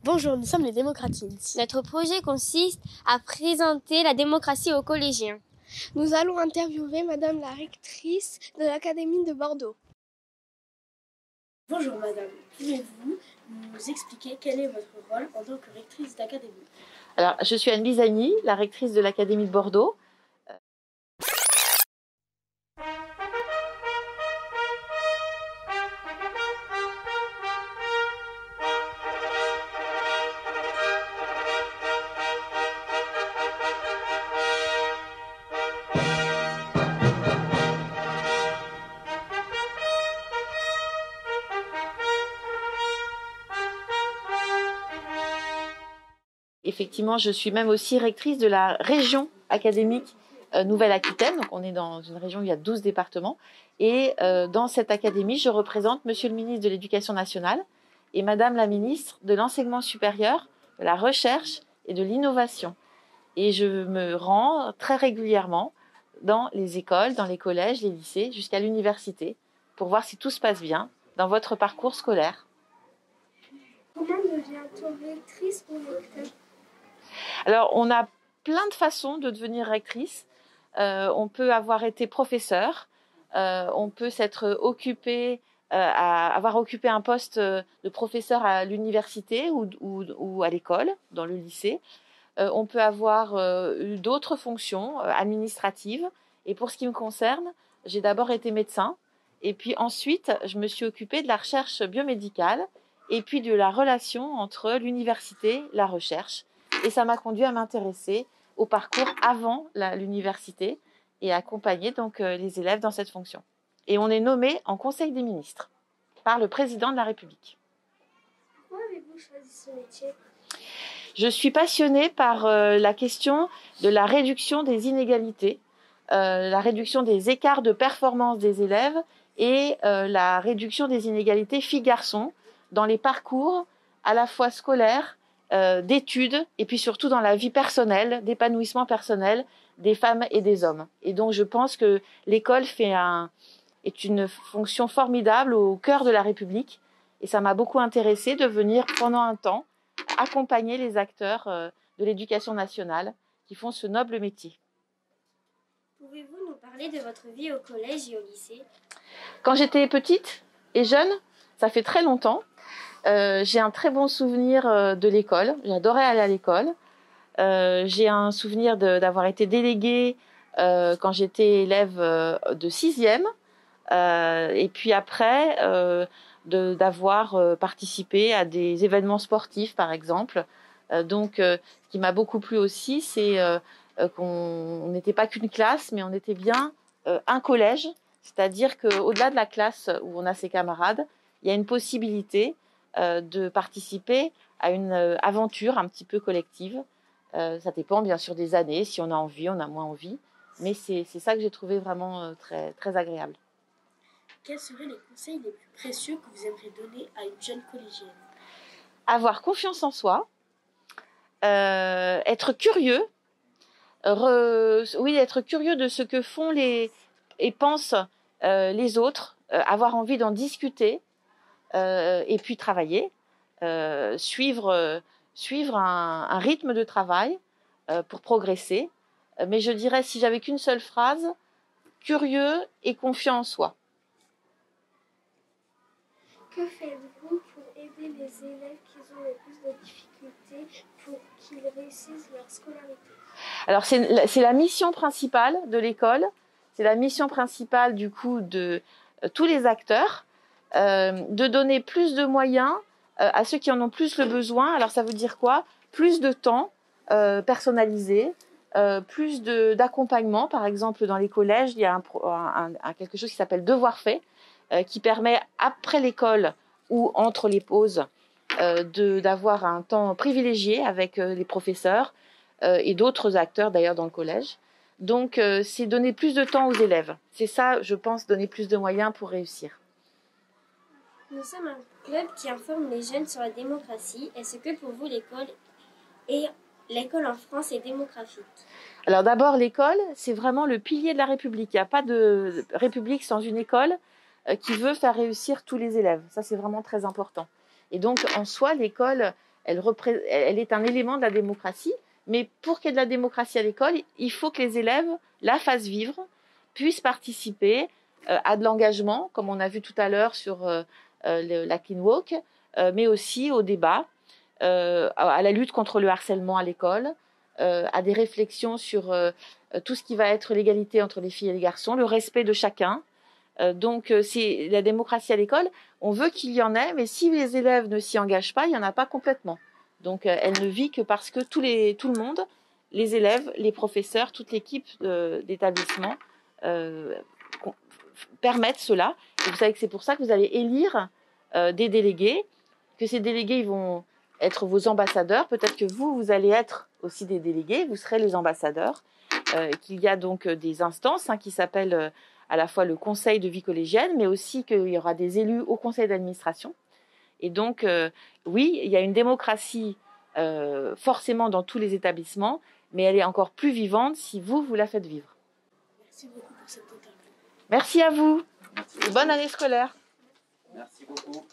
Bonjour, nous sommes les démocratines. Notre projet consiste à présenter la démocratie aux collégiens. Nous allons interviewer Madame la rectrice de l'Académie de Bordeaux. Bonjour Madame, pouvez-vous nous expliquer quel est votre rôle en tant que rectrice d'académie? Alors, je suis Anne Bizagni, la rectrice de l'Académie de Bordeaux. Effectivement, je suis même aussi rectrice de la région académique Nouvelle-Aquitaine. Donc, on est dans une région où il y a 12 départements. Et dans cette académie, je représente Monsieur le ministre de l'Éducation nationale et Madame la ministre de l'Enseignement supérieur, de la Recherche et de l'Innovation. Et je me rends très régulièrement dans les écoles, dans les collèges, les lycées, jusqu'à l'université, pour voir si tout se passe bien dans votre parcours scolaire. Comment devient-on rectrice ou recteur? Alors, on a plein de façons de devenir rectrice. On peut avoir été professeur, on peut s'être occupé, avoir occupé un poste de professeur à l'université ou à l'école, dans le lycée. On peut avoir eu d'autres fonctions administratives. Et pour ce qui me concerne, j'ai d'abord été médecin. Et puis ensuite, je me suis occupée de la recherche biomédicale et puis de la relation entre l'université, la recherche. Et ça m'a conduit à m'intéresser au parcours avant l'université et à accompagner donc les élèves dans cette fonction. Et on est nommé en Conseil des ministres par le président de la République. Pourquoi avez-vous choisi ce métier? Je suis passionnée par la question de la réduction des inégalités, la réduction des écarts de performance des élèves et la réduction des inégalités filles-garçons dans les parcours à la fois scolaires, d'études et puis surtout dans la vie personnelle, d'épanouissement personnel des femmes et des hommes. Et donc je pense que l'école est une fonction formidable au cœur de la République et ça m'a beaucoup intéressée de venir pendant un temps accompagner les acteurs de l'éducation nationale qui font ce noble métier. Pouvez-vous nous parler de votre vie au collège et au lycée? Quand j'étais petite et jeune, ça fait très longtemps, j'ai un très bon souvenir de l'école. J'adorais aller à l'école. J'ai un souvenir d'avoir été déléguée quand j'étais élève de 6e. Et puis après, d'avoir participé à des événements sportifs, par exemple. Donc, ce qui m'a beaucoup plu aussi, c'est qu'on n'était pas qu'une classe, mais on était bien un collège. C'est-à-dire qu'au-delà de la classe où on a ses camarades, il y a une possibilité de participer à une aventure un petit peu collective. Ça dépend bien sûr des années, si on a envie, on a moins envie. Mais c'est ça que j'ai trouvé vraiment très, très agréable. Quels seraient les conseils les plus précieux que vous aimeriez donner à une jeune collégienne? Avoir confiance en soi, être curieux, être curieux de ce que font et pensent les autres, avoir envie d'en discuter et puis travailler, suivre un rythme de travail pour progresser. Mais je dirais, si j'avais qu'une seule phrase, curieux et confiant en soi. Que faites-vous pour aider les élèves qui ont le plus de difficultés pour qu'ils réussissent leur scolarité? Alors c'est la mission principale de l'école, c'est la mission principale du coup de tous les acteurs, de donner plus de moyens à ceux qui en ont plus le besoin. Alors ça veut dire quoi? Plus de temps personnalisé, plus d'accompagnement. Par exemple, dans les collèges, il y a quelque chose qui s'appelle Devoir fait, qui permet après l'école ou entre les pauses d'avoir un temps privilégié avec les professeurs et d'autres acteurs d'ailleurs dans le collège. Donc c'est donner plus de temps aux élèves. C'est ça, je pense, donner plus de moyens pour réussir. Nous sommes un club qui informe les jeunes sur la démocratie. Est-ce que pour vous l'école en France est démocratique? Alors d'abord, l'école, c'est vraiment le pilier de la République. Il n'y a pas de République sans une école qui veut faire réussir tous les élèves. Ça, c'est vraiment très important. Et donc, en soi, l'école elle est un élément de la démocratie. Mais pour qu'il y ait de la démocratie à l'école, il faut que les élèves la fassent vivre, puissent participer à de l'engagement, comme on a vu tout à l'heure sur la Clean Walk, mais aussi au débat, à la lutte contre le harcèlement à l'école, à des réflexions sur tout ce qui va être l'égalité entre les filles et les garçons, le respect de chacun. Donc, c'est la démocratie à l'école. On veut qu'il y en ait, mais si les élèves ne s'y engagent pas, il n'y en a pas complètement. Donc, elle ne vit que parce que tout le monde, les élèves, les professeurs, toute l'équipe d'établissement permettent cela. Et vous savez que c'est pour ça que vous allez élire des délégués, que ces délégués ils vont être vos ambassadeurs. Peut-être que vous allez être aussi des délégués, vous serez les ambassadeurs. Qu'il y a donc des instances qui s'appellent à la fois le conseil de vie collégienne, mais aussi qu'il y aura des élus au conseil d'administration. Et donc, oui, il y a une démocratie forcément dans tous les établissements, mais elle est encore plus vivante si vous la faites vivre. Merci beaucoup pour cette interview. Merci à vous. Merci. Bonne année scolaire. Merci beaucoup.